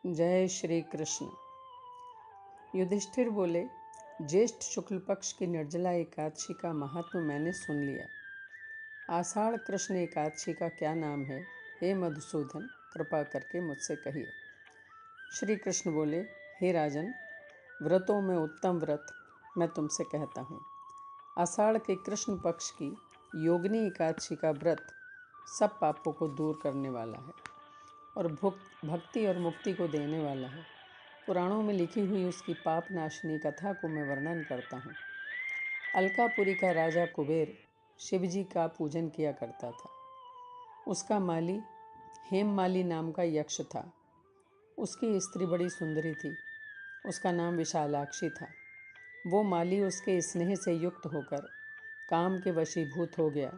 जय श्री कृष्ण। युधिष्ठिर बोले, ज्येष्ठ शुक्ल पक्ष की निर्जला एकादशी का महात्म मैंने सुन लिया। आषाढ़ कृष्ण एकादशी का क्या नाम है, हे मधुसूदन, कृपा करके मुझसे कहिए। श्री कृष्ण बोले, हे राजन, व्रतों में उत्तम व्रत मैं तुमसे कहता हूँ। आषाढ़ के कृष्ण पक्ष की योगिनी एकादशी का व्रत सब पापों को दूर करने वाला है और भक्ति और मुक्ति को देने वाला है। पुराणों में लिखी हुई उसकी पाप नाशनी कथा को मैं वर्णन करता हूँ। अलकापुरी का राजा कुबेर शिवजी का पूजन किया करता था। उसका माली हेममाली नाम का यक्ष था। उसकी स्त्री बड़ी सुंदरी थी। उसका नाम विशालाक्षी था। वो माली उसके स्नेह से युक्त होकर काम के वशीभूत हो गया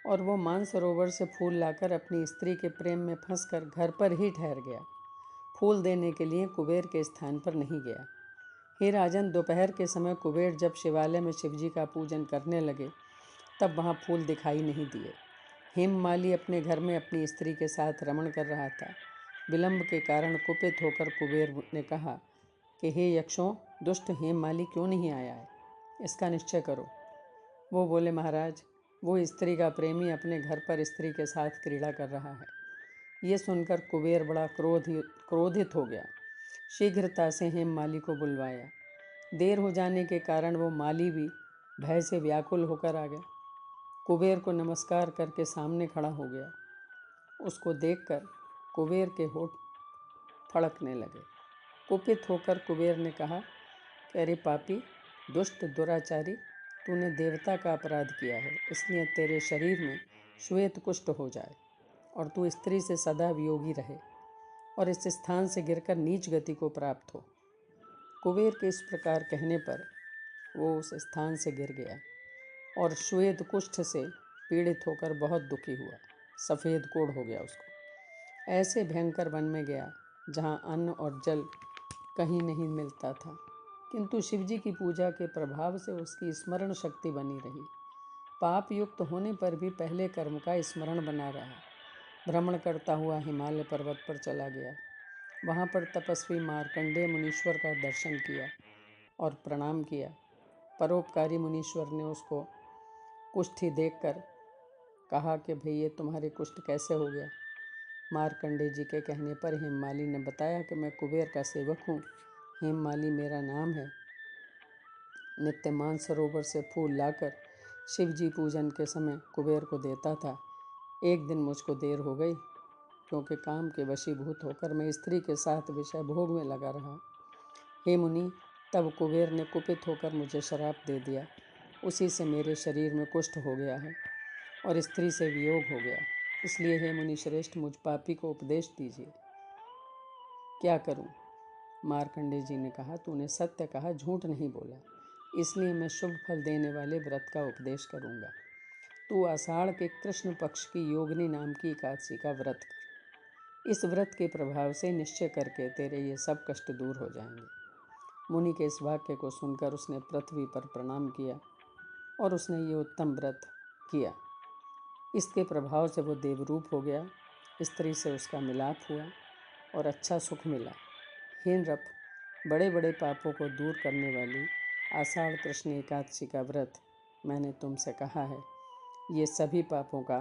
और वो मानसरोवर से फूल लाकर अपनी स्त्री के प्रेम में फंसकर घर पर ही ठहर गया। फूल देने के लिए कुबेर के स्थान पर नहीं गया। हे राजन, दोपहर के समय कुबेर जब शिवालय में शिवजी का पूजन करने लगे तब वहाँ फूल दिखाई नहीं दिए। हेममाली अपने घर में अपनी स्त्री के साथ रमण कर रहा था। विलंब के कारण कुपित होकर कुबेर ने कहा कि हे यक्षों, दुष्ट हेममाली क्यों नहीं आया है, इसका निश्चय करो। वो बोले, महाराज, वो स्त्री का प्रेमी अपने घर पर स्त्री के साथ क्रीड़ा कर रहा है। ये सुनकर कुबेर बड़ा क्रोधित हो गया। शीघ्रता से हेममाली को बुलवाया। देर हो जाने के कारण वो माली भी भय से व्याकुल होकर आ गया। कुबेर को नमस्कार करके सामने खड़ा हो गया। उसको देखकर कुबेर के होठ फड़कने लगे। कुपित होकर कुबेर ने कहा कि अरे पापी, दुष्ट, दुराचारी, तूने देवता का अपराध किया है, इसलिए तेरे शरीर में श्वेत कुष्ठ हो जाए और तू स्त्री से सदा वियोगी रहे और इस स्थान से गिरकर नीच गति को प्राप्त हो। कुबेर के इस प्रकार कहने पर वो उस स्थान से गिर गया और श्वेत कुष्ठ से पीड़ित होकर बहुत दुखी हुआ। सफ़ेद कोढ़ हो गया उसको। ऐसे भयंकर वन में गया जहाँ अन्न और जल कहीं नहीं मिलता था, किंतु शिवजी की पूजा के प्रभाव से उसकी स्मरण शक्ति बनी रही। पाप युक्त होने पर भी पहले कर्म का स्मरण बना रहा। भ्रमण करता हुआ हिमालय पर्वत पर चला गया। वहाँ पर तपस्वी मार्कंडेय मुनीश्वर का दर्शन किया और प्रणाम किया। परोपकारी मुनीश्वर ने उसको कुष्ठी देखकर कहा कि भाई, ये तुम्हारे कुष्ठ कैसे हो गया। मार्कंडेय जी के कहने पर हेममाली ने बताया कि मैं कुबेर का सेवक हूँ, हेममाली मेरा नाम है। नित्य मानसरोवर से फूल लाकर शिवजी पूजन के समय कुबेर को देता था। एक दिन मुझको देर हो गई क्योंकि काम के वशीभूत होकर मैं स्त्री के साथ विषय भोग में लगा रहा। हे मुनि, तब कुबेर ने कुपित होकर मुझे श्राप दे दिया। उसी से मेरे शरीर में कुष्ठ हो गया है और स्त्री से वियोग हो गया। इसलिए हे मुनि श्रेष्ठ, मुझ पापी को उपदेश दीजिए, क्या करूं? मार्कंडेय जी ने कहा, तूने सत्य कहा, झूठ नहीं बोला, इसलिए मैं शुभ फल देने वाले व्रत का उपदेश करूंगा। तू आषाढ़ के कृष्ण पक्ष की योगिनी नाम की एकादशी का व्रत कर। इस व्रत के प्रभाव से निश्चय करके तेरे ये सब कष्ट दूर हो जाएंगे। मुनि के इस वाक्य को सुनकर उसने पृथ्वी पर प्रणाम किया और उसने ये उत्तम व्रत किया। इसके प्रभाव से वो देवरूप हो गया। स्त्री से उसका मिलाप हुआ और अच्छा सुख मिला। हे नृप, बड़े बड़े पापों को दूर करने वाली आषाढ़ कृष्ण एकादशी का व्रत मैंने तुमसे कहा है। ये सभी पापों का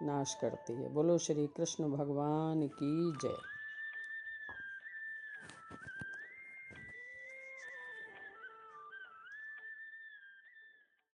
नाश करती है। बोलो श्री कृष्ण भगवान की जय।